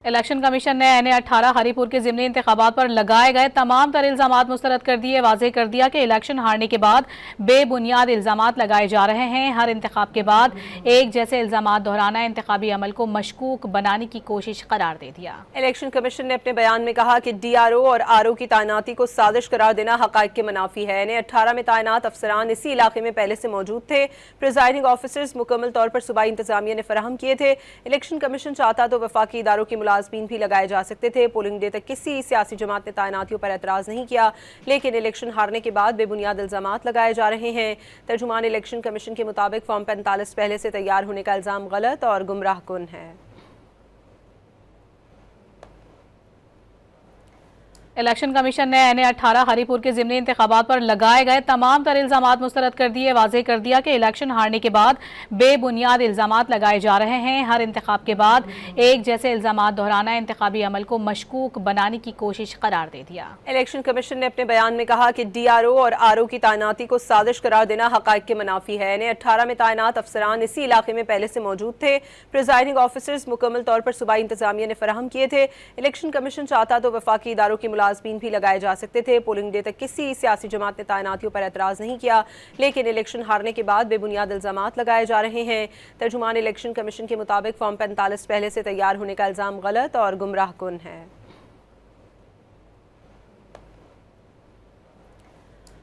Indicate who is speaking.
Speaker 1: Election commission ने NA-18 Haripur के ज़िमनी इंतखाबात पर लगाए गए तमाम तर इल्जामात मुस्तरद कर दिए। वाज़ेह कर दिया कि इलेक्शन हारने के बाद बेबुनियाद इल्जामात लगाए जा रहे हैं। हर इंतखाब के बाद एक जैसे इल्जामात दोहराना इंतखाबी अमल को मशकूक बनाने की कोशिश करार दे दिया।
Speaker 2: इलेक्शन कमीशन ने अपने बयान में कहा कि DRO और RO की तैनाती को साजिश करार देना हक़ाइक़ के मुनाफी है। NA-18 में तैनात अफसरान इसी इलाके में पहले से मौजूद थे। प्रिजाइडिंग ऑफिसर्स मुकम्मल तौर पर सूबाई इंतजामिया ने फराहम किए थे। इलेक्शन कमीशन चाहता तो वफाकी इदारों के मुलाजमीन भी लगाए जा सकते थे। पोलिंग डे तक किसी सियासी जमात ने तैनातियों पर एतराज़ नहीं किया, लेकिन इलेक्शन हारने के बाद बेबुनियाद इल्जामात लगाए जा रहे हैं। तर्जुमान इलेक्शन कमीशन के मुताबिक फॉर्म 45 पहले से तैयार होने का इल्ज़ाम गलत और गुमराह कुन है।
Speaker 1: इलेक्शन कमीशन ने NA-18 हरीपुर के ज़िमनी इंतखाबात पर लगाए गए तमाम तर इल्जामात मुस्तरद कर दिए। वाज़ेह कर दिया कि इलेक्शन हारने के बाद बेबुनियाद इल्जामात लगाए जा रहे हैं। हर इंतखाब के बाद एक जैसे इल्जामात दोहराना इंतखाबी अमल को मशकूक बनाने की कोशिश करार दे दिया।
Speaker 2: इलेक्शन कमीशन ने अपने बयान में कहा कि DRO और RO की तैनाती को साजिश करार देना हक़ाइक़ के मुनाफी है। NA-18 में तैनात अफसरान इसी इलाके में पहले से मौजूद थे। प्रिजाइडिंग ऑफिसर्स मुकम्मल तौर पर सूबाई इंतजामिया ने फराहम किए थे। इलेक्शन कमीशन चाहता तो वफाकी इदारों के मुलाजमीन भी लगाए जा सकते थे। पोलिंग डे तक किसी सियासी जमात ने तैनातियों पर एतराज़ नहीं किया, लेकिन इलेक्शन हारने के बाद बेबुनियाद इल्जामात लगाए जा रहे हैं। तर्जुमान इलेक्शन कमीशन के मुताबिक फॉर्म 45 पहले से तैयार होने का इल्ज़ाम गलत और गुमराह कुन है।